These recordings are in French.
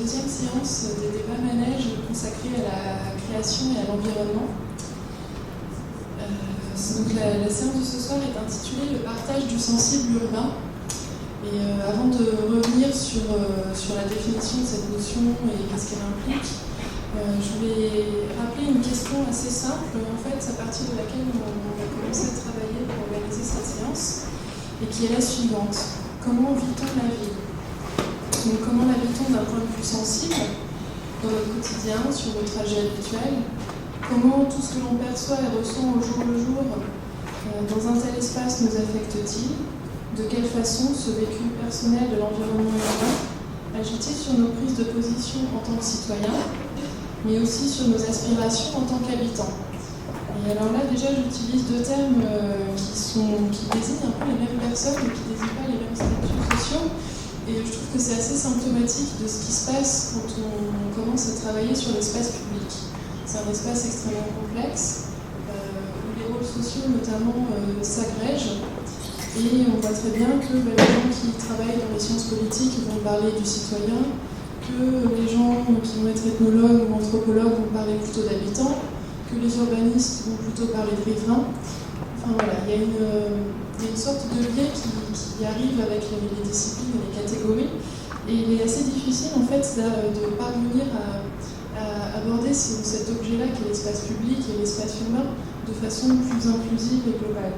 deuxième séance des débats manèges consacrés à la création et à l'environnement. Donc la séance de ce soir est intitulée « Le partage du sensible urbain ». Et avant de revenir sur la définition de cette notion et qu'est-ce qu'elle implique, je voulais rappeler une question assez simple, en fait, à partir de laquelle on a commencé à travailler pour organiser cette séance, et qui est la suivante. Comment vit-on la ville ? Donc, comment la vit-on d'un point de vue sensible, dans notre quotidien, sur nos trajets habituels ? Comment tout ce que l'on perçoit et ressent au jour le jour dans un tel espace nous affecte-t-il ? De quelle façon ce vécu personnel de l'environnement urbain agit-il sur nos prises de position en tant que citoyens, mais aussi sur nos aspirations en tant qu'habitants ? Et alors là, déjà, j'utilise deux termes qui désignent un peu les mêmes personnes, mais qui ne désignent pas les mêmes statuts sociaux. Et je trouve que c'est assez symptomatique de ce qui se passe quand on commence à travailler sur l'espace public. C'est un espace extrêmement complexe, où les rôles sociaux notamment s'agrègent. Et on voit très bien que les gens qui travaillent dans les sciences politiques vont parler du citoyen, que les gens qui vont être ethnologues ou anthropologues vont parler plutôt d'habitants, que les urbanistes vont plutôt parler de riverains. Enfin voilà, il y a une sorte de biais qui arrive avec les disciplines et les catégories. Et il est assez difficile en fait de parvenir à aborder cet objet-là qui est l'espace public et l'espace humain de façon plus inclusive et globale.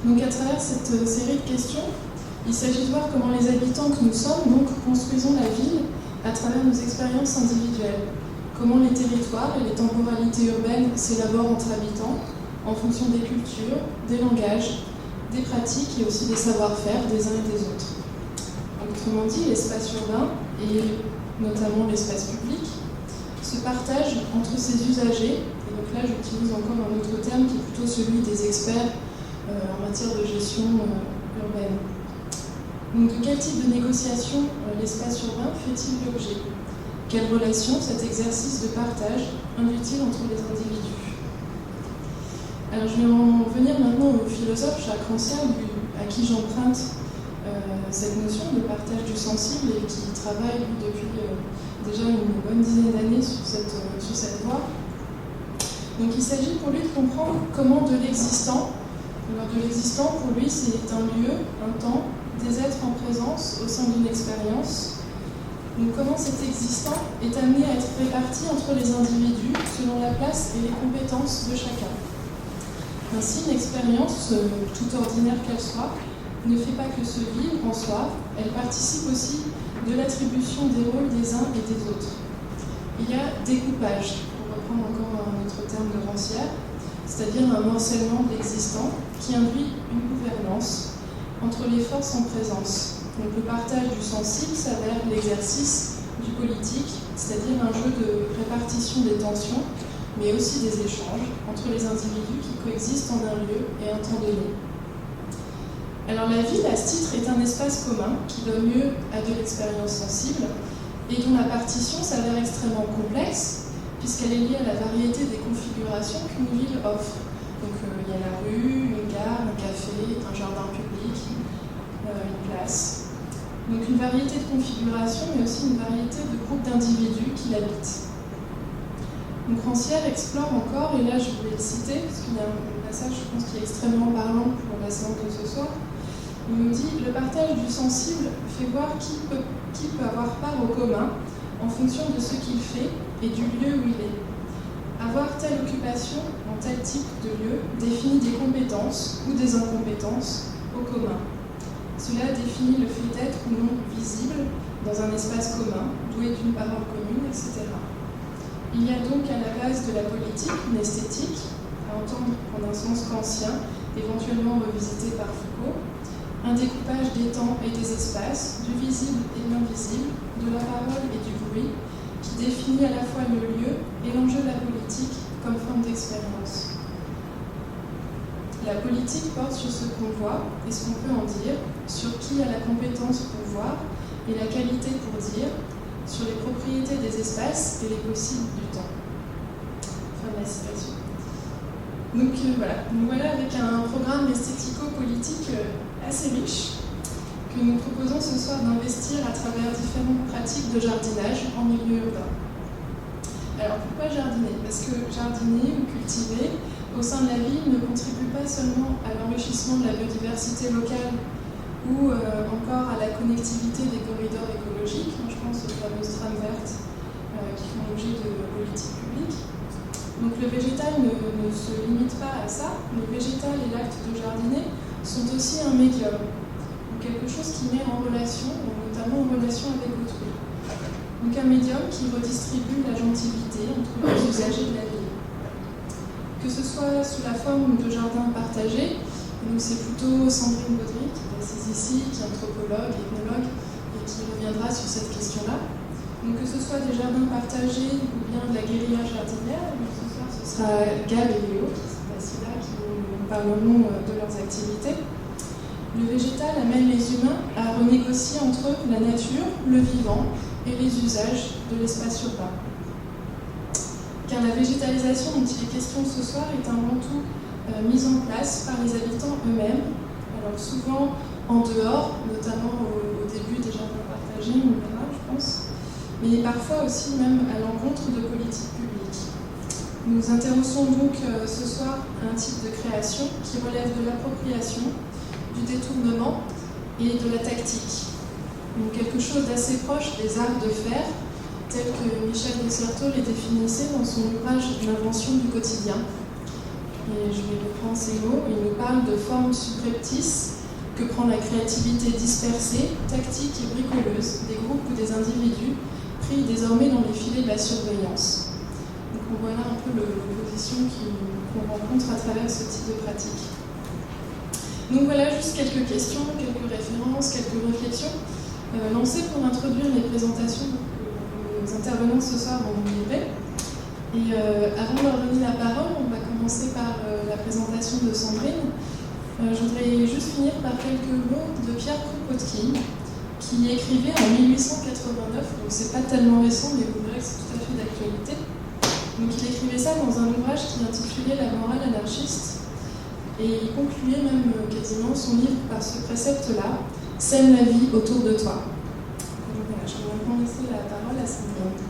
Donc à travers cette série de questions, il s'agit de voir comment les habitants que nous sommes donc construisons la ville à travers nos expériences individuelles. Comment les territoires et les temporalités urbaines s'élaborent entre habitants en fonction des cultures, des langages, des pratiques et aussi des savoir-faire des uns et des autres. Autrement dit, l'espace urbain et notamment l'espace public se partagent entre ses usagers, et donc là j'utilise encore un autre terme qui est plutôt celui des experts en matière de gestion urbaine. Donc de quel type de négociation l'espace urbain fait-il l'objet ? Quelle relation cet exercice de partage induit-il entre les individus ? Alors je vais en venir maintenant au philosophe Jacques Rancière, à qui j'emprunte cette notion de partage du sensible et qui travaille depuis déjà une bonne dizaine d'années sur cette voie. Donc il s'agit pour lui de comprendre comment de l'existant, alors de l'existant pour lui c'est un lieu, un temps, des êtres en présence au sein d'une expérience. Donc comment cet existant est amené à être réparti entre les individus selon la place et les compétences de chacun. Ainsi, une expérience, toute ordinaire qu'elle soit, ne fait pas que se vivre en soi, elle participe aussi de l'attribution des rôles des uns et des autres. Il y a découpage, pour reprendre encore un autre terme de Rancière, c'est-à-dire un morcellement de l'existant qui induit une gouvernance entre les forces en présence. Donc le partage du sensible s'avère l'exercice du politique, c'est-à-dire un jeu de répartition des tensions, mais aussi des échanges entre les individus qui coexistent en un lieu et un temps donné. Alors la ville, à ce titre, est un espace commun qui donne lieu à de l'expérience sensible et dont la partition s'avère extrêmement complexe puisqu'elle est liée à la variété des configurations qu'une ville offre. Donc il y a la rue, une gare, un café, un jardin public, une place. Donc une variété de configurations mais aussi une variété de groupes d'individus qui l'habitent. Donc Rancière explore encore, et là je voulais le citer parce qu'il y a un passage je pense qui est extrêmement parlant pour la séance de ce soir. Il nous dit « Le partage du sensible fait voir qui peut avoir part au commun en fonction de ce qu'il fait et du lieu où il est. Avoir telle occupation en tel type de lieu définit des compétences ou des incompétences au commun. Cela définit le fait d'être ou non visible dans un espace commun, doué d'une parole commune, etc. Il y a donc à la base de la politique une esthétique, à entendre en un sens kantien, éventuellement revisité par Foucault, un découpage des temps et des espaces, du visible et de l'invisible, de la parole et du bruit, qui définit à la fois le lieu et l'enjeu de la politique comme forme d'expérience. La politique porte sur ce qu'on voit et ce qu'on peut en dire, sur qui a la compétence pour voir et la qualité pour dire, sur les propriétés des espaces et les possibles du temps. Fin de la citation. Donc voilà avec un programme esthético-politique assez riche que nous proposons ce soir d'investir à travers différentes pratiques de jardinage en milieu urbain. Alors pourquoi jardiner? Parce que jardiner ou cultiver au sein de la ville ne contribue pas seulement à l'enrichissement de la biodiversité locale ou encore à la connectivité des corridors écologiques. Je pense aux fameuses trames vertes qui font l'objet de politiques publiques. Donc le végétal ne se limite pas à ça. Le végétal et l'acte de jardiner sont aussi un médium, quelque chose qui met en relation, notamment en relation avec autrui. Donc un médium qui redistribue la gentilité entre les usagers de la ville. Que ce soit sous la forme de jardins partagés, donc c'est plutôt Sandrine Baudry qui est assise ici, qui est anthropologue, ethnologue, et qui reviendra sur cette question-là. Donc que ce soit des jardins partagés ou bien de la guérilla jardinière, donc ce soir ce sera Gab et Léo qui sont assis là, qui nous parleront de leurs activités. Le végétal amène les humains à renégocier entre eux la nature, le vivant et les usages de l'espace urbain. Car la végétalisation dont il est question ce soir est avant tout mise en place par les habitants eux-mêmes, alors souvent en dehors, notamment au début des jardins partagés, on verra, je pense, mais parfois aussi même à l'encontre de politiques publiques. Nous intéressons donc ce soir un type de création qui relève de l'appropriation, du détournement et de la tactique. Donc quelque chose d'assez proche des arts de faire, tel que Michel Desserteaux les définissait dans son ouvrage L'invention du quotidien. Et je vais reprendre ces mots. Il nous parle de formes subreptices que prend la créativité dispersée, tactique et bricoleuse des groupes ou des individus pris désormais dans les filets de la surveillance. Donc on voit là un peu l'opposition qu'on rencontre à travers ce type de pratique. Donc voilà juste quelques questions, quelques références, quelques réflexions lancées pour introduire les présentations que les intervenants ce soir vont nous livrer. Et avant de leur donner la parole, on va commencer par la présentation de Sandrine. Je voudrais juste finir par quelques mots de Pierre Kropotkin, qui écrivait en 1889, donc c'est pas tellement récent, mais vous verrez que c'est tout à fait d'actualité. Donc il écrivait ça dans un ouvrage qui intitulait La morale anarchiste, et il concluait même quasiment son livre par ce précepte-là: sème la vie autour de toi. Donc voilà, je vais maintenant laisser la parole à Sandrine.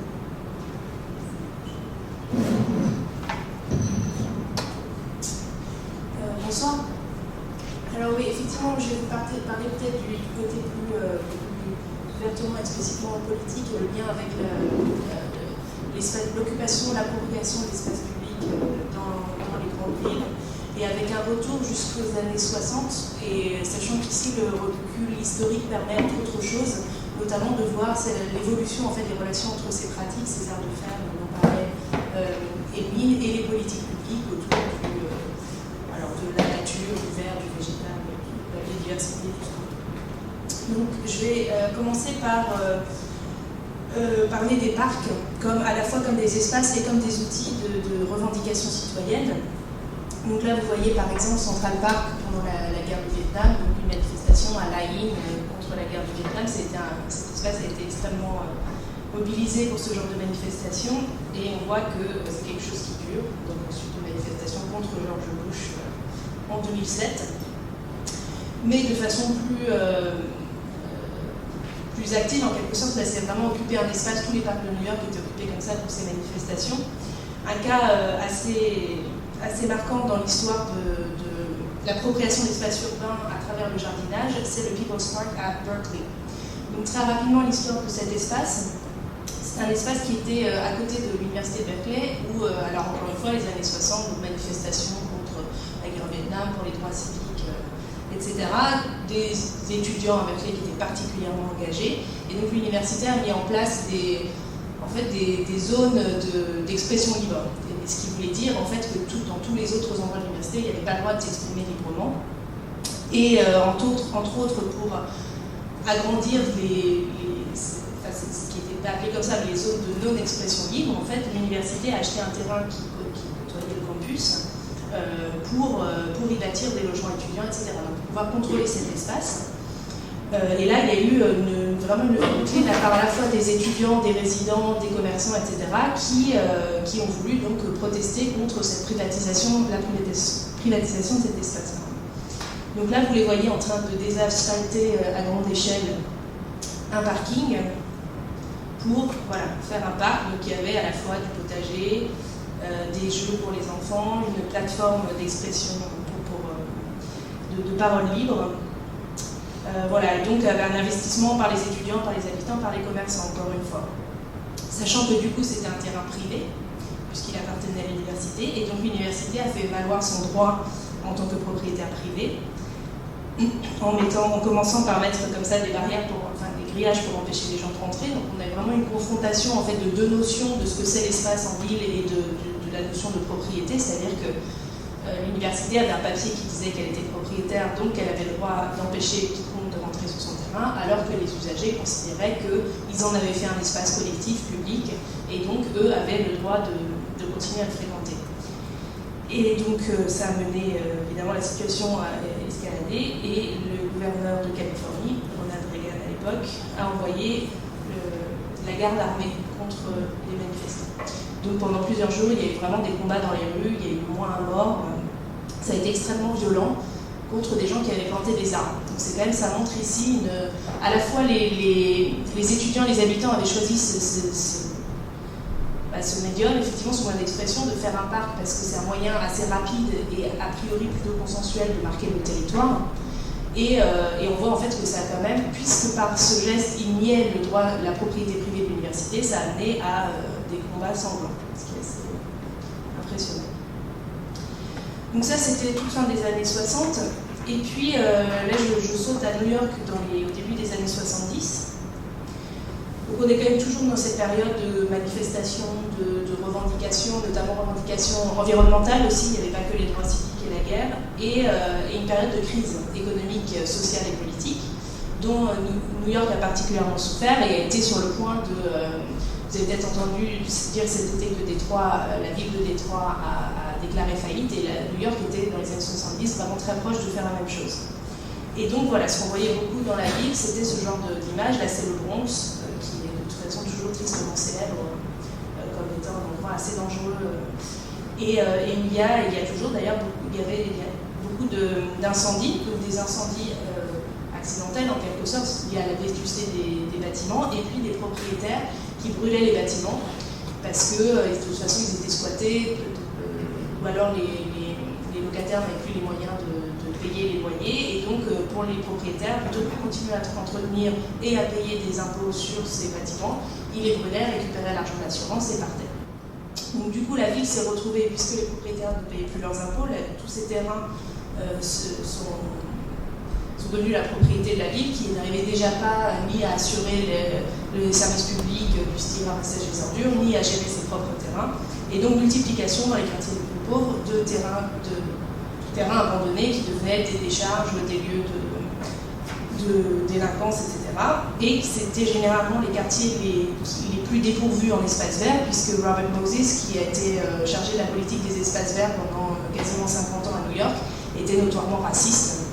Bonsoir. Alors oui, effectivement, je vais vous parler peut-être du côté plus ouvertement, explicitement politique, le lien avec l'occupation, l'appropriation de l'espace public dans les grandes villes, et avec un retour jusqu'aux années 60, et sachant qu'ici le recul historique permet entre autres choses, notamment de voir l'évolution en fait, des relations entre ces pratiques, ces arts de faire dont on parlait, et les politiques publiques autour de la nature, du vert, du végétal, de la biodiversité, tout ça. Donc je vais commencer par parler des parcs à la fois comme des espaces et comme des outils de revendication citoyenne. Donc là vous voyez par exemple Central Park pendant la guerre du Vietnam, donc une manifestation à La Hinh contre la guerre du Vietnam. Cet espace a été extrêmement mobilisé pour ce genre de manifestation, et on voit que c'est quelque chose qui dure. Donc ensuite une manifestation contre George Bush en 2007, mais de façon plus active en quelque sorte. Là c'est vraiment occuper un espace. Tous les parcs de New York étaient occupés comme ça pour ces manifestations. Un cas assez marquant dans l'histoire de l'appropriation d'espaces urbains à travers le jardinage, c'est le People's Park à Berkeley. Donc très rapidement l'histoire de cet espace. C'est un espace qui était à côté de l'université de Berkeley, où, alors encore une fois, les années 60, donc manifestations contre la guerre au Vietnam, pour les droits civiques, etc. Des étudiants à Berkeley qui étaient particulièrement engagés. Et donc l'université a mis en place des zones d'expression libre. Ce qui voulait dire en fait que dans tous les autres endroits de l'université, il n'y avait pas le droit de s'exprimer librement. Et entre autres, pour agrandir ce qui était appelé comme ça, les zones de non-expression libre, en fait, l'université a acheté un terrain qui côtoyait le campus pour y bâtir des logements étudiants, etc. Donc, pour pouvoir contrôler cet espace. Et là, il y a eu vraiment une volonté de la part à la fois des étudiants, des résidents, des commerçants, etc., qui ont voulu donc protester contre cette privatisation de cet espace. Donc là, vous les voyez en train de désasphalter à grande échelle un parking pour faire un parc. Donc il y avait à la fois du potager, des jeux pour les enfants, une plateforme d'expression de parole libre. Et donc un investissement par les étudiants, par les habitants, par les commerçants, encore une fois. Sachant que du coup c'était un terrain privé, puisqu'il appartenait à l'université, et donc l'université a fait valoir son droit en tant que propriétaire privé, en commençant par mettre comme ça des barrières, des grillages pour empêcher les gens de rentrer. Donc on a vraiment une confrontation en fait de deux notions de ce que c'est l'espace en ville et de la notion de propriété, c'est-à-dire que l'université avait un papier qui disait qu'elle était propriétaire, donc qu'elle avait le droit d'empêcher quiconque de rentrer sur son terrain, alors que les usagers considéraient qu'ils en avaient fait un espace collectif, public, et donc eux avaient le droit de continuer à le fréquenter. Et donc ça a mené évidemment la situation à escalader, et le gouverneur de Californie, Ronald Reagan à l'époque, a envoyé la garde armée contre les manifestants. Donc pendant plusieurs jours, il y a eu vraiment des combats dans les rues, il y a eu au moins un mort. Ça a été extrêmement violent contre des gens qui avaient planté des arbres. Donc c'est quand même, ça montre ici, à la fois les étudiants, les habitants avaient choisi ce médium, effectivement, ce moyen d'expression, de faire un parc parce que c'est un moyen assez rapide et a priori plutôt consensuel de marquer le territoire. Et on voit en fait que ça a quand même, puisque par ce geste il niait le droit, la propriété privée de l'université, ça a amené à des combats sanglants, ce qui est assez impressionnant. Donc ça c'était toute fin des années 60, et puis là je saute à New York au début des années 70. Donc on est quand même toujours dans cette période de manifestations, de revendications, notamment revendications environnementales aussi, il n'y avait pas que les droits civiques et la guerre, et une période de crise économique, sociale et politique, dont New York a particulièrement souffert et a été sur le point de... vous avez peut-être entendu dire cet été que la ville de Détroit a déclaré faillite, et New York était dans les années 70 vraiment très proche de faire la même chose. Et donc voilà, ce qu'on voyait beaucoup dans la ville, c'était ce genre d'image. Là c'est le Bronx, qui est de toute façon toujours tristement célèbre comme étant un endroit assez dangereux. Et il y a toujours d'ailleurs il y a beaucoup d'incendies, donc des incendies accidentels en quelque sorte, liés à la vétusté des bâtiments, et puis des propriétaires qui brûlaient les bâtiments parce que de toute façon ils étaient squattés, ou alors les locataires n'avaient plus les moyens de payer les loyers, et donc pour les propriétaires, plutôt que de continuer à entretenir et à payer des impôts sur ces bâtiments, ils les brûlaient, récupéraient l'argent d'assurance et partaient. Donc du coup la ville s'est retrouvée, puisque les propriétaires ne payaient plus leurs impôts, tous ces terrains sont devenus la propriété de la ville, qui n'arrivait déjà pas ni à assurer les services publics du style ramassage des ordures, ni à gérer ses propres terrains, et donc multiplication dans les quartiers les plus pauvres de terrains abandonnés qui devenaient des décharges, des lieux de délinquance, etc. Et c'était généralement les quartiers les plus dépourvus en espaces verts, puisque Robert Moses, qui a été chargé de la politique des espaces verts pendant quasiment 50 ans à New York, était notoirement raciste.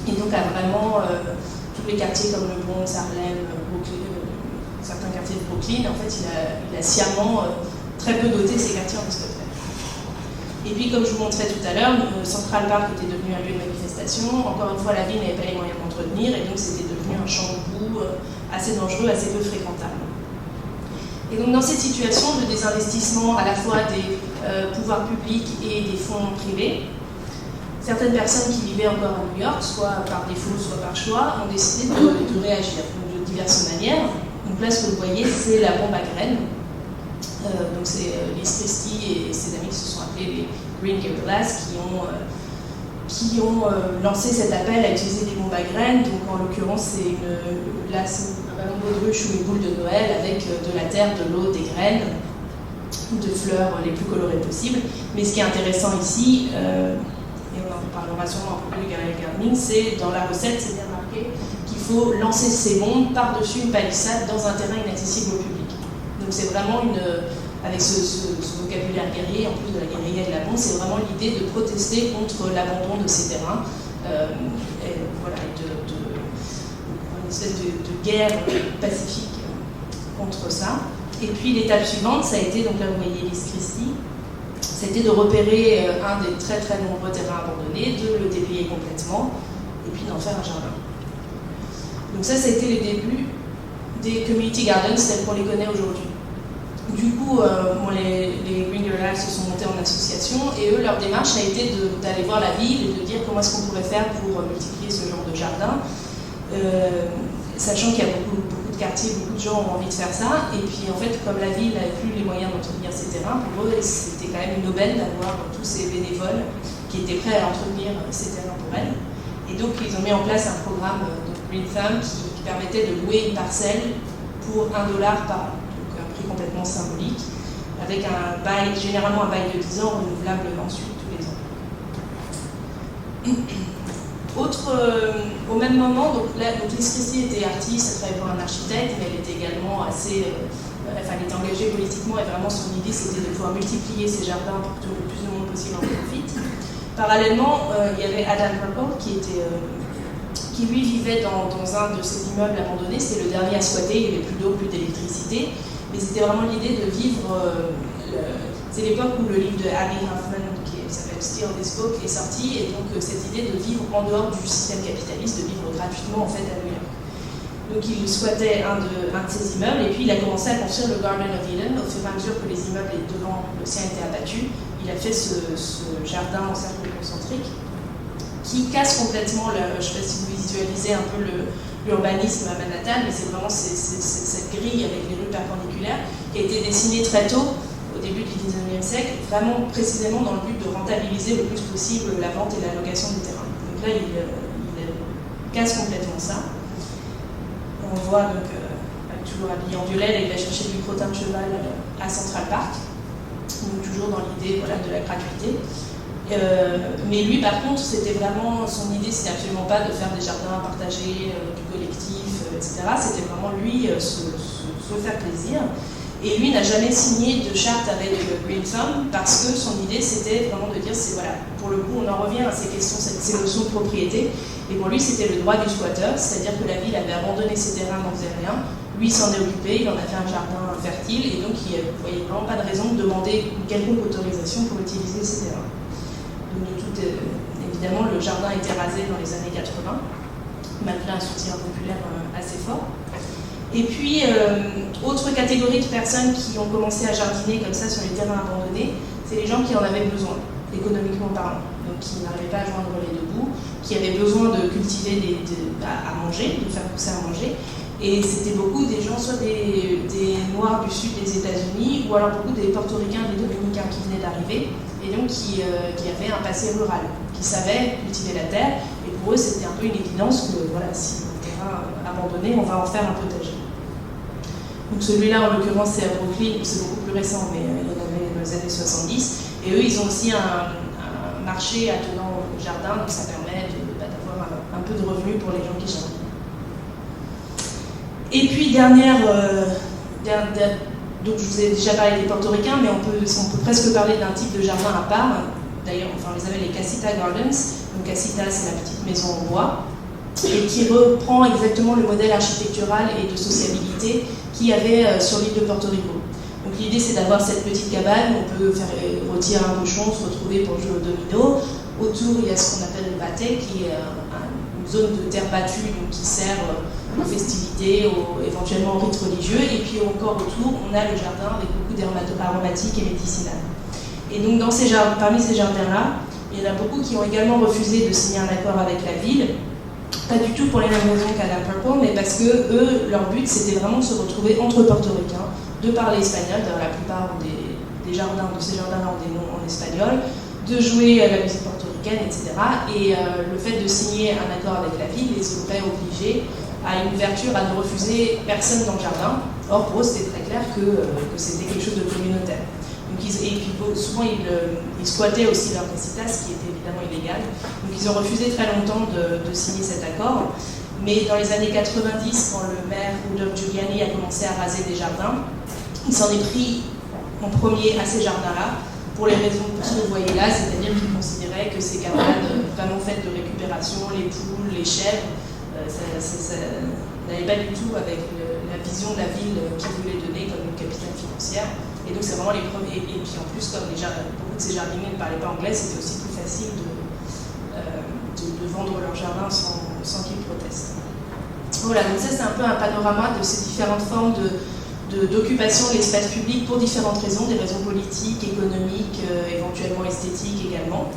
Et donc a vraiment tous les quartiers comme le Bronx, Harlem, Brooklyn, certains quartiers de Brooklyn, en fait il a sciemment très peu doté ces quartiers en espaces verts. Et puis, comme je vous montrais tout à l'heure, Central Park était devenu un lieu de manifestation. Encore une fois, la ville n'avait pas les moyens d'entretenir, et donc c'était devenu un champ de boue assez dangereux, assez peu fréquentable. Et donc, dans cette situation de désinvestissement à la fois des pouvoirs publics et des fonds privés, certaines personnes qui vivaient encore à New York, soit par défaut, soit par choix, ont décidé de réagir de diverses manières. Donc là, ce que vous voyez, c'est la bombe à graines. Donc c'est Liz Christie et ses amis qui se sont appelés les Green Guerrillas qui ont lancé cet appel à utiliser des bombes à graines. Donc en l'occurrence c'est un ballon de baudruche ou une boule de Noël avec de la terre, de l'eau, des graines, de fleurs les plus colorées possibles. Mais ce qui est intéressant ici, et on en parlera sûrement un peu plus de guerrilla gardening, c'est dans la recette, c'est bien marqué qu'il faut lancer ces bombes par-dessus une palissade dans un terrain inaccessible au public. Donc c'est vraiment avec ce vocabulaire guerrier, en plus de la guérilla et de la bombe, c'est vraiment l'idée de protester contre l'abandon de ces terrains, une espèce de guerre pacifique contre ça. Et puis l'étape suivante, ça a été, donc là vous voyez Liz Christie, ça a été de repérer un des très très nombreux terrains abandonnés, de le déblayer complètement, et puis d'en faire un jardin. Donc ça a été les débuts des community gardens tels qu'on les connaît aujourd'hui. Du coup, les Green Girl Labs se sont montés en association et eux, leur démarche a été d'aller voir la ville et de dire comment est-ce qu'on pourrait faire pour multiplier ce genre de jardin, sachant qu'il y a beaucoup de quartiers, beaucoup de gens ont envie de faire ça. Et puis en fait, comme la ville n'avait plus les moyens d'entretenir ces terrains, pour eux, c'était quand même une aubaine d'avoir tous ces bénévoles qui étaient prêts à entretenir ces terrains pour elles. Et donc, ils ont mis en place un programme de Green Thumb qui permettait de louer une parcelle pour $1 par an. Complètement symbolique, avec un bail, généralement un bail de 10 ans, renouvelable ensuite tous les ans. Au même moment, donc Liz Christie était artiste, elle travaillait pour un architecte, mais elle était également assez... elle était engagée politiquement et vraiment son idée c'était de pouvoir multiplier ces jardins pour que le plus de monde possible en profite. Parallèlement, il y avait Adam Purple qui lui vivait dans un de ces immeubles abandonnés, c'était le dernier à squatter, il n'y avait plus d'eau, plus d'électricité. Mais c'était vraiment l'idée de vivre. C'est l'époque où le livre de Abby Hoffman, qui s'appelle Steal This Book, est sorti, et donc cette idée de vivre en dehors du système capitaliste, de vivre gratuitement en fait à New York. Donc il squattait un de ces immeubles, et puis il a commencé à construire le Garden of Eden. Au fur et à mesure que les immeubles devant le sien étaient abattus, il a fait ce jardin en cercle concentrique qui casse complètement, je ne sais pas si vous visualisez un peu l'urbanisme à Manhattan, mais c'est vraiment cette grille avec les rues perpendiculaires qui a été dessinée très tôt, au début du 19e siècle, vraiment précisément dans le but de rentabiliser le plus possible la vente et la location du terrain. Donc là, il casse complètement ça. On voit donc, toujours habillé en violet, il va chercher du crottin de cheval à Central Park, donc toujours dans l'idée de la gratuité. Mais lui, par contre, c'était vraiment son idée, c'était absolument pas de faire des jardins partagés, du collectif, etc. C'était vraiment lui se faire plaisir. Et lui n'a jamais signé de charte avec Green Thumb parce que son idée, c'était vraiment de dire, pour le coup, on en revient à ces questions, ces notions de propriété. Et pour lui, c'était le droit du squatter, c'est-à-dire que la ville avait abandonné ses terrains, n'en faisait rien. Lui s'en est occupé, il en a fait un jardin fertile, et donc il ne voyait vraiment pas de raison de demander une quelconque autorisation pour utiliser ces terrains. Évidemment, le jardin a été rasé dans les années 80, malgré un soutien populaire assez fort. Et puis, autre catégorie de personnes qui ont commencé à jardiner comme ça sur les terrains abandonnés, c'est les gens qui en avaient besoin, économiquement parlant. Donc, qui n'arrivaient pas à joindre les deux bouts, qui avaient besoin de cultiver à manger, de faire pousser à manger. Et c'était beaucoup des gens, soit des Noirs du sud des États-Unis, ou alors beaucoup des Portoricains, des Dominicains qui venaient d'arriver, et donc qui avaient un passé rural, qui savaient cultiver la terre, et pour eux c'était un peu une évidence que si le terrain abandonné, on va en faire un potager. Donc celui-là en l'occurrence c'est à Brooklyn, c'est beaucoup plus récent, mais il y en avait dans les années 70, et eux ils ont aussi un marché attenant au jardin, donc ça permet d'avoir un peu de revenus pour les gens qui jardinent. Et puis donc je vous ai déjà parlé des portoricains, mais on peut presque parler d'un type de jardin à part. D'ailleurs, on les appelle les Casita Gardens. Donc Casita, c'est la petite maison en bois, et qui reprend exactement le modèle architectural et de sociabilité qu'il y avait sur l'île de Porto Rico. Donc l'idée, c'est d'avoir cette petite cabane, on peut faire rôtir un cochon, se retrouver pour jouer au domino. Autour, il y a ce qu'on appelle le pâté, qui est une zone de terre battue donc, qui sert aux festivités, éventuellement aux rites religieux, et puis encore autour, on a le jardin avec beaucoup d'herbes aromatiques et médicinales. Et donc parmi ces jardins-là, il y en a beaucoup qui ont également refusé de signer un accord avec la ville, pas du tout pour les mêmes raisons qu'Adam Purple, mais parce que eux, leur but, c'était vraiment de se retrouver entre portoricains, de parler espagnol, dans la plupart de ces jardins-là ont des noms en espagnol, de jouer à la musique portoricaine, etc. Et le fait de signer un accord avec la ville les aurait obligés à une ouverture à ne refuser personne dans le jardin. Or, pour eux, c'était très clair que c'était quelque chose de communautaire. Donc, et puis souvent, ils squattaient aussi leur casitas, ce qui était évidemment illégal. Donc, ils ont refusé très longtemps de signer cet accord. Mais dans les années 90, quand le maire Rudolph Giuliani a commencé à raser des jardins, il s'en est pris en premier à ces jardins-là, pour les raisons que vous voyez là, c'est-à-dire qu'il considérait que ces cabanes vraiment faites de récupération, les poules, les chèvres, ça n'allait pas du tout avec la vision de la ville qu'il voulait donner comme une capitale financière. Et donc c'est vraiment les premiers. Et puis en plus, comme beaucoup de ces jardiniers ne parlaient pas anglais, c'était aussi plus facile de vendre leur jardin sans sans qu'ils protestent. Voilà, donc ça c'est un peu un panorama de ces différentes formes d'occupation de l'espace public pour différentes raisons, des raisons politiques, économiques, éventuellement esthétiques également,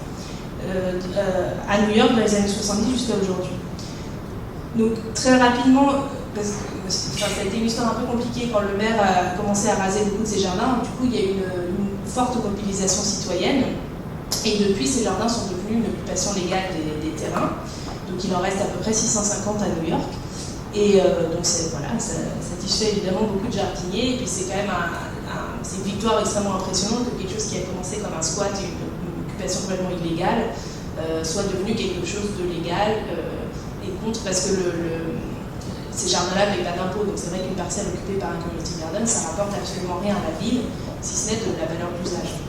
à New York dans les années 70 jusqu'à aujourd'hui. Donc très rapidement, parce que ça a été une histoire un peu compliquée quand le maire a commencé à raser beaucoup de ses jardins, du coup il y a eu une forte mobilisation citoyenne, et depuis ces jardins sont devenus une occupation légale des terrains, donc il en reste à peu près 650 à New York. Et donc voilà, ça satisfait évidemment beaucoup de jardiniers, et puis c'est quand même c'est une victoire extrêmement impressionnante que quelque chose qui a commencé comme un squat et une occupation complètement illégale soit devenu quelque chose de légal et contre, parce que ces jardins-là ne payent pas d'impôts, donc c'est vrai qu'une parcelle occupée par un community garden, ça rapporte absolument rien à la ville, si ce n'est de la valeur d'usage.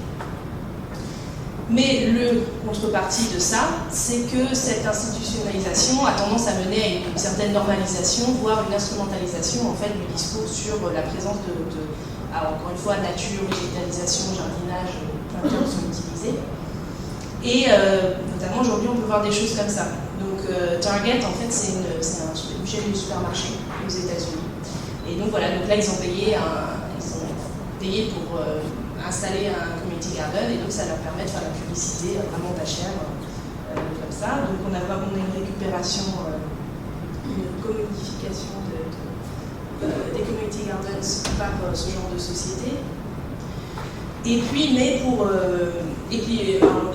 Mais le contrepartie de ça, c'est que cette institutionnalisation a tendance à mener à une certaine normalisation, voire une instrumentalisation en fait, du discours sur la présence encore une fois, nature, végétalisation, jardinage, plein de termes sont utilisés. Et notamment aujourd'hui, on peut voir des choses comme ça. Donc Target, en fait, c'est une chaîne de supermarché aux États-Unis. Et donc voilà, donc là, ils ont payé pour installer un community garden, et donc ça leur permet de faire la publicité vraiment pas chère, comme ça. Donc on a une récupération, une commodification des community gardens par ce genre de société. Et puis,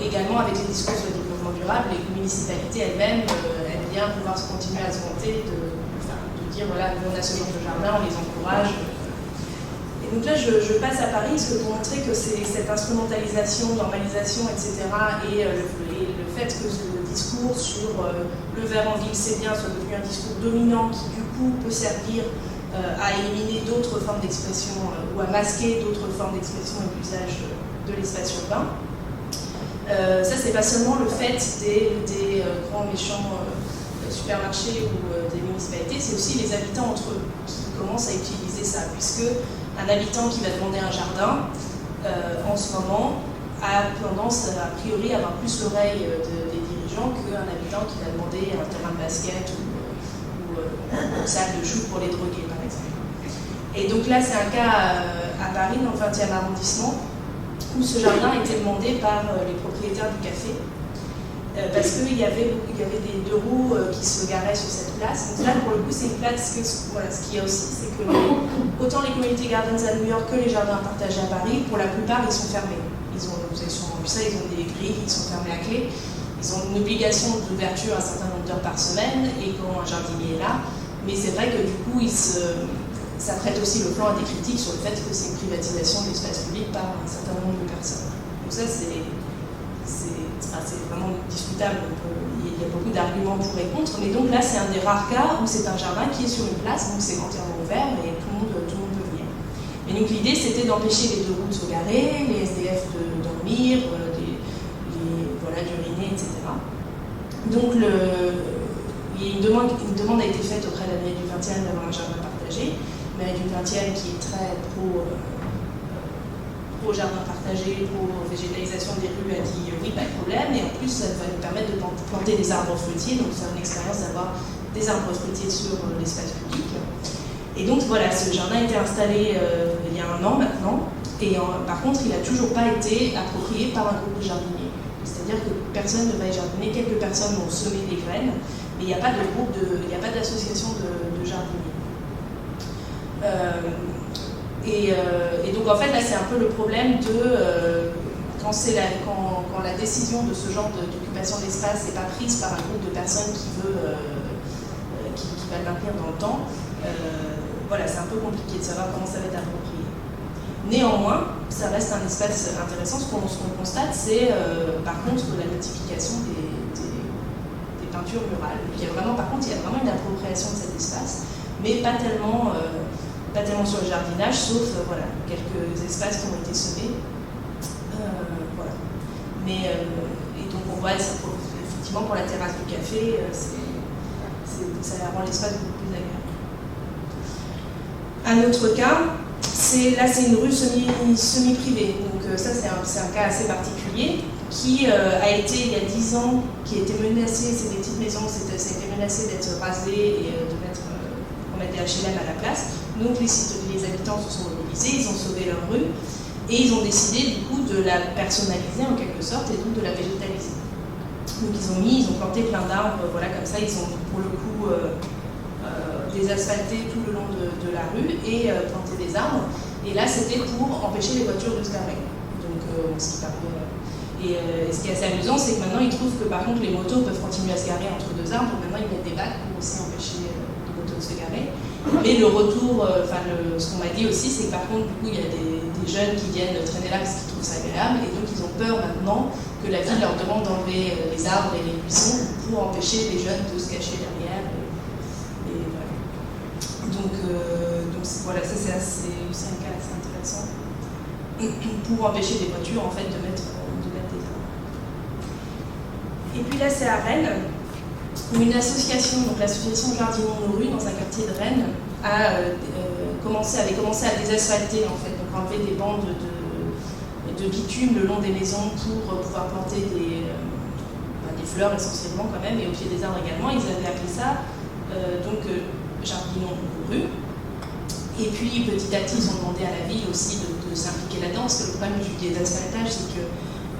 également avec les discours sur le développement durable, les municipalités elles-mêmes aiment bien pouvoir continuer à se vanter de dire voilà, nous on a ce genre de jardin, on les encourage. Et donc là, je passe à Paris parce que pour montrer que c'est cette instrumentalisation, normalisation, etc., et le fait que ce discours sur le vert en ville, c'est bien, soit devenu un discours dominant qui, du coup, peut servir à éliminer d'autres formes d'expression ou à masquer d'autres formes d'expression et d'usage de l'espace urbain. Ça, c'est pas seulement le fait des grands méchants supermarchés ou des municipalités, c'est aussi les habitants entre eux qui commencent à utiliser ça, puisque un habitant qui va demander un jardin, en ce moment, a tendance a priori à avoir plus l'oreille des dirigeants qu'un habitant qui va demander un terrain de basket ou une salle de shoot pour les drogués, par exemple. Et donc là, c'est un cas à Paris, dans le 20e arrondissement, où ce jardin a été demandé par les propriétaires du café, parce qu'il y avait des deux roues qui se garaient sur cette place. Donc là, pour le coup, c'est une place que, voilà, ce qu'il y a aussi, c'est que autant les community gardens à New York que les jardins partagés à Paris, pour la plupart, ils sont fermés. Vous avez sûrement vu ça, ils ont des grilles qui sont fermées à clé. Ils ont une obligation d'ouverture un certain nombre d'heures par semaine, et quand un jardinier est là. Mais c'est vrai que du coup, ça prête aussi le plan à des critiques sur le fait que c'est une privatisation de l'espace public par un certain nombre de personnes. Donc ça, c'est vraiment discutable. Il y a beaucoup d'arguments pour et contre, mais donc là, c'est un des rares cas où c'est un jardin qui est sur une place, donc c'est entièrement ouvert et tout le monde peut venir. Et donc l'idée, c'était d'empêcher les deux roues de se garer, les SDF de dormir, d'uriner, etc. Donc une demande a été faite auprès de la mairie du 20e d'avoir un jardin partagé. La mairie du 20e qui est très pro-jardin partagé, pro-végétalisation des rues, a dit oui, pas de problème, et en plus ça va nous permettre de planter des arbres fruitiers, donc c'est une expérience d'avoir des arbres fruitiers sur l'espace public. Et donc voilà, ce jardin a été installé il y a 1 an maintenant, et par contre il n'a toujours pas été approprié par un groupe de jardiniers. C'est-à-dire que personne ne va y jardiner, quelques personnes vont semer des graines, mais il n'y a pas de groupe, il n'y a pas d'association de jardiniers. Et donc en fait là c'est un peu le problème de quand la décision de ce genre d'occupation d'espace n'est pas prise par un groupe de personnes qui va le maintenir dans le temps, voilà, c'est un peu compliqué de savoir comment ça va être approprié. Néanmoins, ça reste un espace intéressant. Ce qu'on constate, c'est par contre la multiplication des peintures murales. Donc, par contre, il y a vraiment une appropriation de cet espace, mais pas tellement sur le jardinage, sauf quelques espaces qui ont été semés. Voilà. Mais, et donc on voit, effectivement, pour la terrasse du café, ça rend l'espace beaucoup plus agréable. Un autre cas, c'est une rue semi-privée. Donc ça, c'est un cas assez particulier. qui a été, il y a 10 ans, qui a été menacée, c'est des petites maisons, ça a été menacé d'être rasé et de mettre des HLM à la place. Donc les habitants se sont mobilisés, ils ont sauvé leur rue et ils ont décidé du coup de la personnaliser en quelque sorte et donc de la végétaliser. Donc ils ont planté plein d'arbres, voilà, comme ça, ils ont pour le coup désasphalté tout le long de la rue et planté des arbres. Et là, c'était pour empêcher les voitures de se garer. Donc, ce qui est assez amusant, c'est que maintenant, ils trouvent que par contre, les motos peuvent continuer à se garer entre deux arbres. Donc maintenant, ils mettent des bacs pour aussi empêcher les motos de se garer. Mais le retour, ce qu'on m'a dit aussi, c'est que par contre, du coup, il y a des jeunes qui viennent traîner là parce qu'ils trouvent ça agréable. Et donc, ils ont peur maintenant que la ville leur demande d'enlever les arbres et les buissons pour empêcher les jeunes de se cacher derrière. Et voilà. Donc voilà, ça c'est un cas assez intéressant pour empêcher des voitures en fait de mettre des arbres. Et puis là c'est à Rennes où une association, donc l'association Jardinons nos rues dans un quartier de Rennes avait commencé à désasphalter en fait, donc enlever des bandes de bitume le long des maisons pour pouvoir planter des fleurs essentiellement quand même et au pied des arbres également. Ils avaient appelé ça Jardinons nos rues. Et puis petit à petit, ils ont demandé à la ville aussi de s'impliquer là-dedans, parce que le problème du désasphaltage, c'est que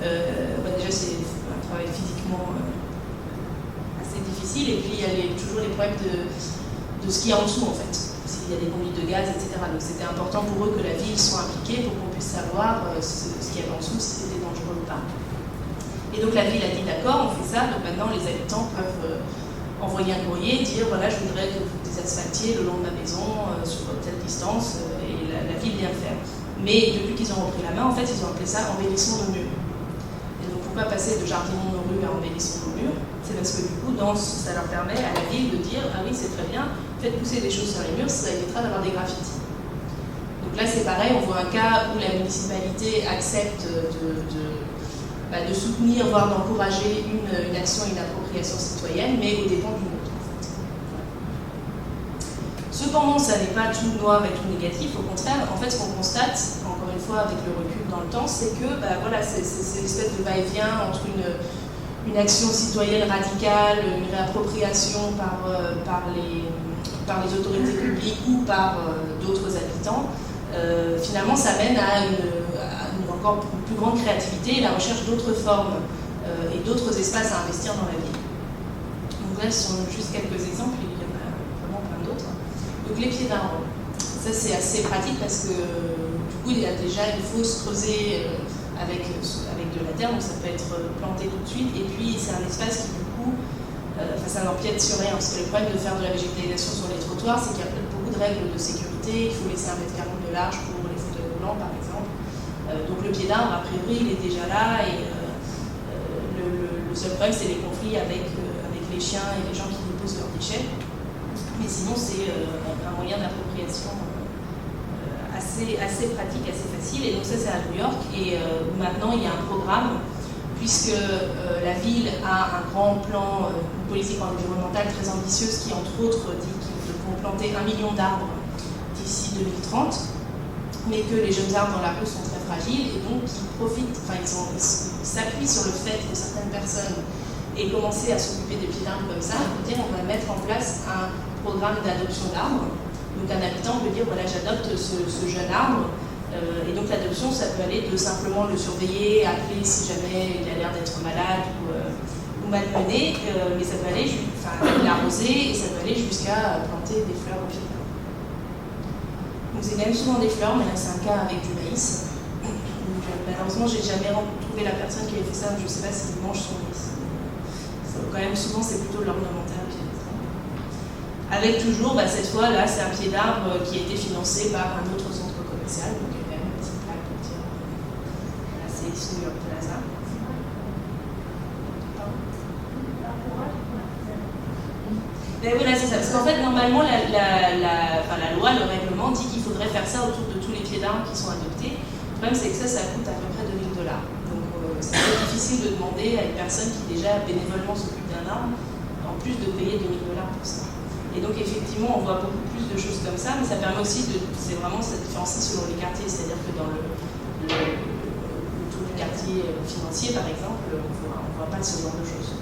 déjà c'est un travail physiquement assez difficile, et puis il y a toujours les problèmes de ce qu'il y a en dessous en fait, s'il y a des conduites de gaz, etc. Donc c'était important pour eux que la ville soit impliquée pour qu'on puisse savoir ce qu'il y avait en dessous, si c'était dangereux ou pas. Et donc la ville a dit d'accord, on fait ça, donc maintenant les habitants peuvent envoyer un courrier, dire voilà, je voudrais que vous désasphaltiez le long de ma maison sur telle distance, et la ville vient le faire. Mais depuis qu'ils ont repris la main, en fait, ils ont appelé ça embellissons nos murs. Et donc pourquoi passer de jardinons nos rues à embellissons nos murs? C'est parce que du coup, ça leur permet à la ville de dire ah oui, c'est très bien, faites pousser des choses sur les murs, ça évitera d'avoir des graffitis. Donc là, c'est pareil, on voit un cas où la municipalité accepte de soutenir, voire d'encourager une action et une appropriation citoyenne, mais au dépens d'une autre. En fait. Cependant, ça n'est pas tout noir et tout négatif, au contraire, en fait, ce qu'on constate, encore une fois avec le recul dans le temps, c'est que voilà, c'est l'espèce de va-et-vient entre une action citoyenne radicale, une réappropriation par les autorités publiques ou par d'autres habitants. Finalement, ça mène à une encore plus grande créativité et la recherche d'autres formes et d'autres espaces à investir dans la ville. Donc là, ce sont juste quelques exemples, il y en a vraiment plein d'autres. Donc les pieds d'arbre, ça c'est assez pratique parce que du coup, il y a déjà une fosse creusée avec de la terre, donc ça peut être planté tout de suite, et puis c'est un espace qui du coup, ça n'empiète sur rien, parce que le problème de faire de la végétalisation sur les trottoirs, c'est qu'il y a beaucoup de règles de sécurité, il faut laisser 1,40 m de large pour les fauteuils roulants par exemple. Donc le pied d'arbre, a priori, il est déjà là et le seul problème, c'est les conflits avec les chiens et les gens qui déposent leurs déchets. Mais sinon, c'est un moyen d'appropriation assez pratique, assez facile. Et donc ça, c'est à New York. Et maintenant, il y a un programme, puisque la ville a un grand plan, une politique environnementale très ambitieuse qui, entre autres, dit qu'ils vont planter 1 million d'arbres d'ici 2030. Mais que les jeunes arbres dans la rue sont très fragiles et donc ils s'appuient sur le fait que certaines personnes aient commencé à s'occuper des pieds d'arbres comme ça, pour dire on va mettre en place un programme d'adoption d'arbres. Donc un habitant peut dire voilà, j'adopte ce jeune arbre et donc l'adoption ça peut aller de simplement le surveiller, appeler si jamais il a l'air d'être malade ou malmené, mais ça peut aller l'arroser et ça peut aller jusqu'à planter des fleurs au pied d'arbre. Donc c'est quand même souvent des fleurs, mais là c'est un cas avec du maïs. Donc, malheureusement, j'ai jamais trouvé la personne qui avait fait ça, je ne sais pas s'il mange son maïs. Quand même souvent c'est plutôt de l'ornemental. Avec toujours, cette fois là c'est un pied d'arbre qui a été financé par un autre centre commercial, donc il y a quand même une petite plaque pour dire là c'est New York Plaza. Ben voilà, c'est ça. Parce qu'en fait, normalement, la loi, le règlement dit qu'il faudrait faire ça autour de tous les pieds d'arbres qui sont adoptés. Le problème, c'est que ça coûte à peu près $2 000. Donc, c'est très difficile de demander à une personne qui déjà bénévolement s'occupe d'un arbre, en plus de payer $2 000 pour ça. Et donc, effectivement, on voit beaucoup plus de choses comme ça, mais ça permet aussi ça différencie selon les quartiers. C'est-à-dire que dans le tour du quartier qui est financier, par exemple, on ne voit pas ce genre de choses.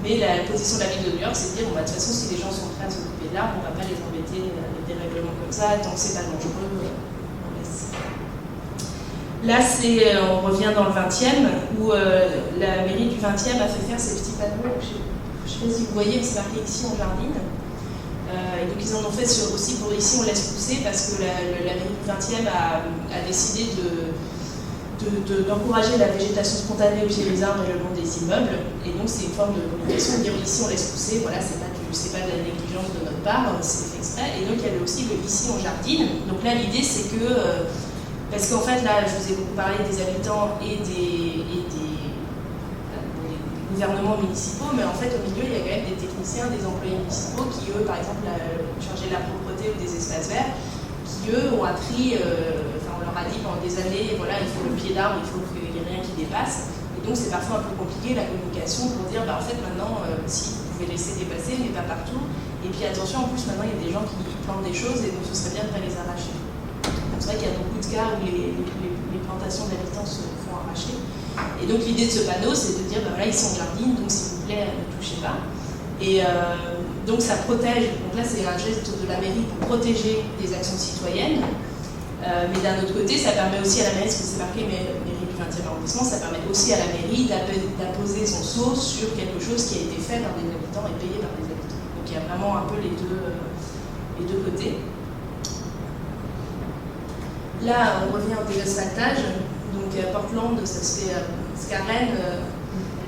Mais la position de la ville de New York, c'est de dire, de toute façon, si les gens sont prêts à s'occuper de l'arbre, on ne va pas les embêter avec des règlements comme ça, tant que c'est pas dangereux, on laisse. Là, on revient dans le 20e, où la mairie du 20e a fait faire ces petits panneaux. Je ne sais pas si vous voyez, c'est marqué ici en jardine. Et donc ils en ont fait aussi pour ici, on laisse pousser, parce que la mairie du 20e a décidé d'encourager la végétation spontanée au pied des arbres et le long des immeubles. Et donc c'est une forme de communication, de dire ici on laisse pousser, voilà, c'est pas de la négligence de notre part, c'est fait exprès. Et donc il y avait aussi le ici on jardine. Donc là l'idée c'est que, parce qu'en fait là je vous ai beaucoup parlé des habitants et des gouvernements municipaux, mais en fait au milieu il y a quand même des techniciens, des employés municipaux qui eux par exemple chargés de la propreté ou des espaces verts, qui eux ont appris, on leur a dit pendant des années, voilà, il faut le pied d'arbre, il faut qu'il n'y ait rien qui dépasse. Et donc c'est parfois un peu compliqué la communication pour dire, en fait maintenant, si vous pouvez laisser dépasser, mais pas partout. Et puis attention, en plus maintenant il y a des gens qui plantent des choses et donc ce serait bien de ne pas les arracher. Donc c'est vrai qu'il y a beaucoup de cas où les plantations d'habitants se font arracher. Et donc l'idée de ce panneau, c'est de dire, voilà, ils sont en jardine, donc s'il vous plaît, ne touchez pas. Et donc ça protège, donc là c'est un geste de la mairie pour protéger les actions citoyennes. Mais d'un autre côté, ça permet aussi à la mairie, parce que c'est marqué mairie du 20e arrondissement, ça permet aussi à la mairie d'apposer son sceau sur quelque chose qui a été fait par des habitants et payé par des habitants. Donc il y a vraiment un peu les deux côtés. Là, on revient au désasphaltage. Donc à Portland, ça se fait Scarren,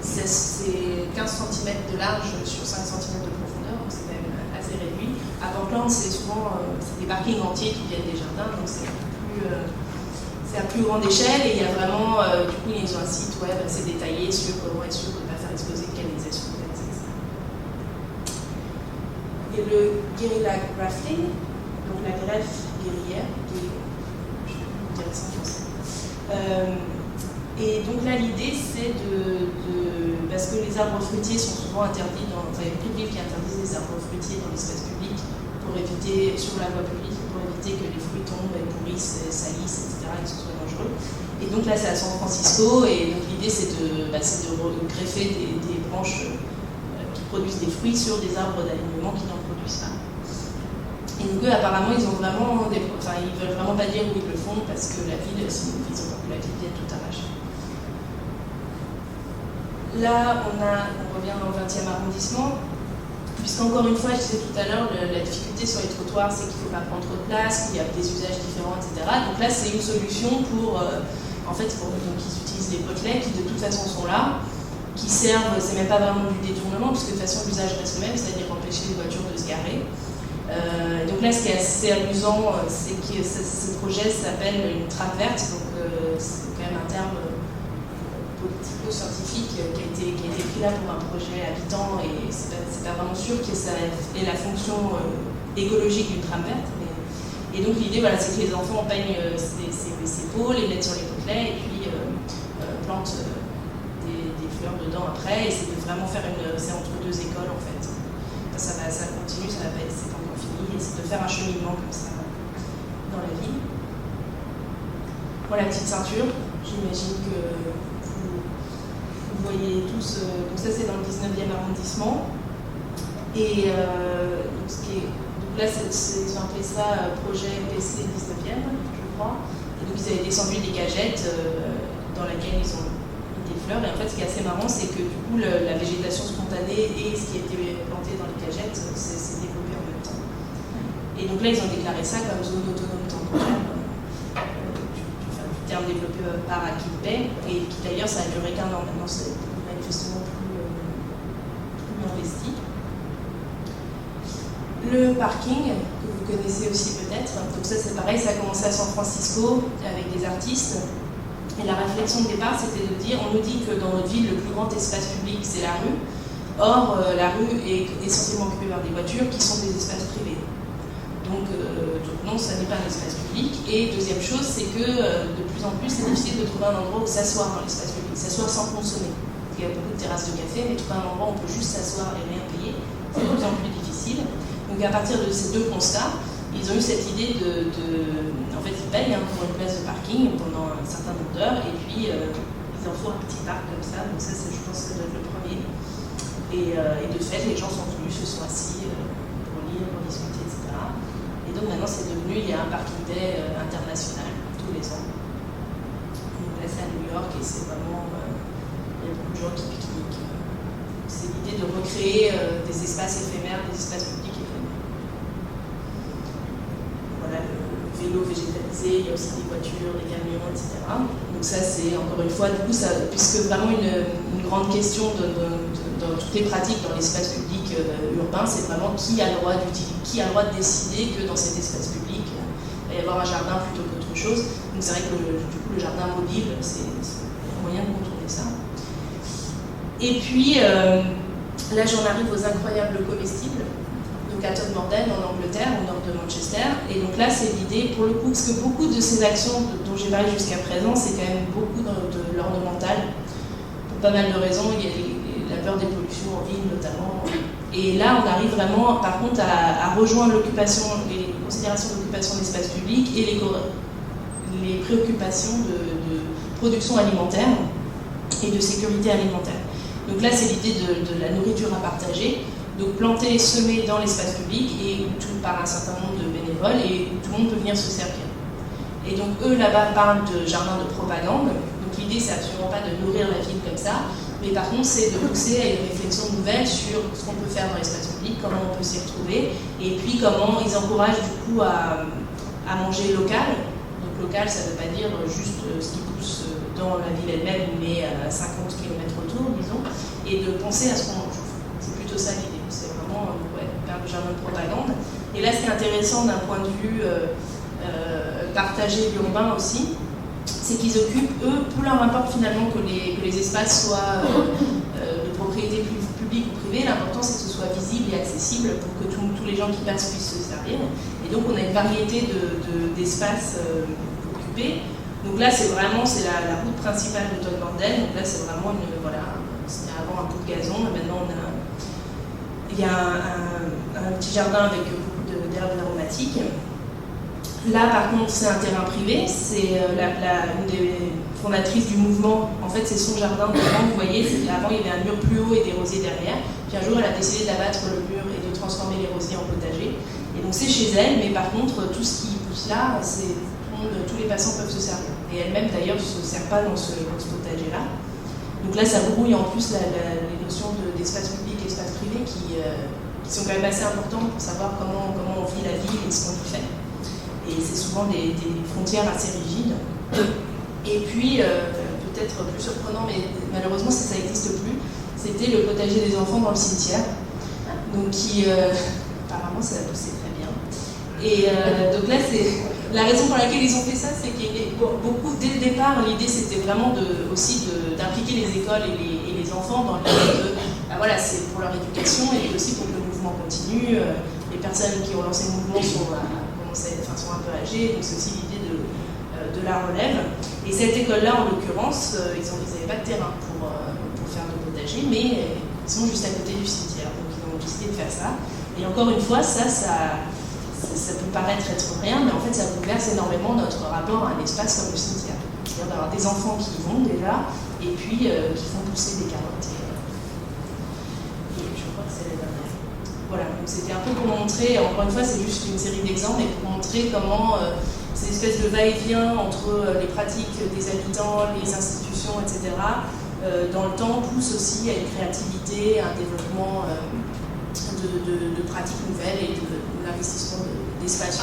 c'est 15 cm de large sur 5 cm de profondeur, donc c'est quand même assez réduit. À Portland, c'est souvent des parkings entiers qui viennent des jardins, donc c'est à plus grande échelle et il y a vraiment, du coup, ils ont un site web assez détaillé sur comment être sûr de ne pas faire exploser de canalisation, etc. Il y a le guerrilla grafting, donc la greffe guerrière, je vais dire ça en français. Et donc là, l'idée, c'est parce que les arbres fruitiers sont souvent interdits, il y a beaucoup de villes qui interdisent les arbres fruitiers dans l'espace public pour éviter, sur la voie publique, pour éviter que les fruits tombent et pourrissent, salissent, etc., et que ce soit dangereux. Et donc là, c'est à San Francisco, et donc l'idée, c'est de greffer des branches qui produisent des fruits sur des arbres d'alignement qui n'en produisent pas. Et donc eux, apparemment, ils veulent vraiment pas dire où ils le font, parce que la ville, sinon, ils ont peur que la ville vienne tout arracher. Là, on revient dans le 20e arrondissement, puisqu'encore une fois, je disais tout à l'heure, la difficulté sur les trottoirs, c'est qu'il ne faut pas prendre trop de place, qu'il y a des usages différents, etc. Donc là, c'est une solution pour donc, ils utilisent les potelets qui de toute façon sont là, qui servent, c'est même pas vraiment du détournement, puisque de toute façon, l'usage reste le même, c'est-à-dire empêcher les voitures de se garer. Donc là, ce qui est assez amusant, c'est que ce projet s'appelle une trappe verte, donc c'est quand même un terme politico-scientifique qui a été pris là pour un projet habitant et c'est pas vraiment sûr que ça ait la fonction écologique d'une trappe verte. Et donc l'idée, voilà, c'est que les enfants peignent ces pots, les mettent sur les potelets et puis plantent des fleurs dedans après. Et c'est de vraiment faire c'est entre deux écoles en fait. Ça continue, c'est pas encore fini. Et c'est de faire un cheminement comme ça dans la ville. Voilà, la petite ceinture. J'imagine que vous voyez tous, donc ça c'est dans le 19e arrondissement. Et donc là, ils ont appelé ça projet PC 19e, je crois. Et donc ils avaient descendu des cagettes dans laquelle ils ont mis des fleurs. Et en fait, ce qui est assez marrant, c'est que du coup, la végétation spontanée et ce qui a été planté dans les cagettes s'est développé en même temps. Et donc là, ils ont déclaré ça comme zone autonome temporaire. Terme développé par Akilpay, et qui d'ailleurs ça a duré qu'un an, maintenant c'est manifestement plus investi. Le parking, que vous connaissez aussi peut-être, donc ça c'est pareil, ça a commencé à San Francisco avec des artistes, et la réflexion de départ c'était de dire, on nous dit que dans notre ville le plus grand espace public c'est la rue, or la rue est essentiellement occupée par des voitures qui sont des espaces privés. Donc non, ça n'est pas un espace public. Et deuxième chose, c'est que de plus en plus, c'est difficile de trouver un endroit où s'asseoir dans l'espace public, s'asseoir sans consommer. Il y a beaucoup de terrasses de café, mais trouver un endroit où on peut juste s'asseoir et rien payer, c'est de plus en plus difficile. Donc à partir de ces deux constats, Ils ont eu cette idée en fait, ils payent pour une place de parking pendant un certain nombre d'heures, et puis ils en font un petit parc comme ça, donc ça, je pense que ça doit être le premier. Et de fait, les gens sont venus, se sont assis pour lire, pour discuter, etc. Et donc maintenant, c'est devenu, il y a un parking day international tous les ans. Donc là, c'est à New York, et c'est vraiment, il y a beaucoup de gens qui pique-niquent. C'est l'idée de recréer des espaces éphémères, des espaces publics éphémères. Voilà, le vélo végétalisé, il y a aussi des voitures, des camions, etc. Donc ça, c'est encore une fois, du coup, ça, puisque vraiment une grande question dans toutes les pratiques dans l'espace public urbain, c'est vraiment qui a le droit de décider que dans cet espace public, il va y avoir un jardin plutôt qu'autre chose. Donc c'est vrai que du coup, le jardin mobile, c'est un moyen de contourner ça. Et puis, là, j'en arrive aux incroyables comestibles. Donc à Todmorden, en Angleterre, au nord de Manchester. Et donc là, c'est l'idée, pour le coup, parce que beaucoup de ces actions dont j'ai parlé jusqu'à présent, c'est quand même beaucoup de l'ornemental. Pour pas mal de raisons, il y a la peur des pollutions en ville, notamment. Et là, on arrive vraiment, par contre, à rejoindre l'occupation, les considérations d'occupation d'espace public et les préoccupations de production alimentaire et de sécurité alimentaire. Donc là, c'est l'idée de la nourriture à partager. Donc planter et semer dans l'espace public et par un certain nombre de bénévoles et où tout le monde peut venir se servir. Et donc eux là-bas parlent de jardin de propagande. Donc l'idée c'est absolument pas de nourrir la ville comme ça, mais par contre c'est de pousser à une réflexion nouvelle sur ce qu'on peut faire dans l'espace public, comment on peut s'y retrouver, et puis comment ils encouragent du coup à manger local. Donc local ça ne veut pas dire juste ce qui pousse dans la ville elle-même, mais à 50 km autour, disons, et de penser à ce qu'on mange. C'est plutôt ça l'idée. C'est vraiment faire du jardin de propagande. Et là, ce qui est intéressant d'un point de vue partagé urbain aussi, c'est qu'ils occupent, eux, peu leur importe finalement que les espaces soient de propriété publique ou privée, l'important c'est que ce soit visible et accessible pour que tous les gens qui passent puissent se servir. Et donc on a une variété d'espaces occupés. Donc là, c'est vraiment la route principale de Todmorden. Donc là, c'est vraiment c'était avant un bout de gazon, et maintenant il y a un petit jardin avec beaucoup d'herbes aromatiques. Là, par contre, c'est un terrain privé. C'est une des fondatrices du mouvement. En fait, c'est son jardin devant. Vous voyez, avant, il y avait un mur plus haut et des rosiers derrière. Puis un jour, elle a décidé d'abattre le mur et de transformer les rosiers en potager. Et donc, c'est chez elle, mais par contre, tout ce qui pousse là, tous les passants peuvent se servir. Et elle-même, d'ailleurs, ne se sert pas dans ce potager-là. Donc là, ça brouille en plus les notions d'espace public et d'espace privé qui sont quand même assez importantes pour savoir comment on vit la ville et ce qu'on y fait. Et c'est souvent des frontières assez rigides. Et puis, peut-être plus surprenant, mais malheureusement ça n'existe plus, c'était le potager des enfants dans le cimetière. Donc apparemment ça a poussé très bien. Et donc là, c'est la raison pour laquelle ils ont fait ça, c'est qu'il y a beaucoup, dès le départ, l'idée c'était vraiment aussi d'impliquer les écoles et les enfants dans l'idée voilà, c'est pour leur éducation et aussi pour que le mouvement continue. Les personnes qui ont lancé le mouvement sont un peu âgées, donc c'est aussi l'idée de la relève. Et cette école-là, en l'occurrence, ils n'avaient pas de terrain pour faire de potager, mais ils sont juste à côté du cimetière, donc ils ont décidé de faire ça. Et encore une fois, ça peut paraître être rien, mais en fait, ça bouleverse énormément notre rapport à un espace comme le cimetière. C'est-à-dire d'avoir des enfants qui y vont déjà, et puis qui font pousser des carottes. Et je crois que c'est la dernière. Voilà, donc c'était un peu pour montrer, encore une fois, c'est juste une série d'exemples, mais pour montrer comment ces espèces de va-et-vient entre les pratiques des habitants, les institutions, etc., dans le temps, poussent aussi à une créativité, à un développement de pratiques nouvelles et de l'investissement d'espace.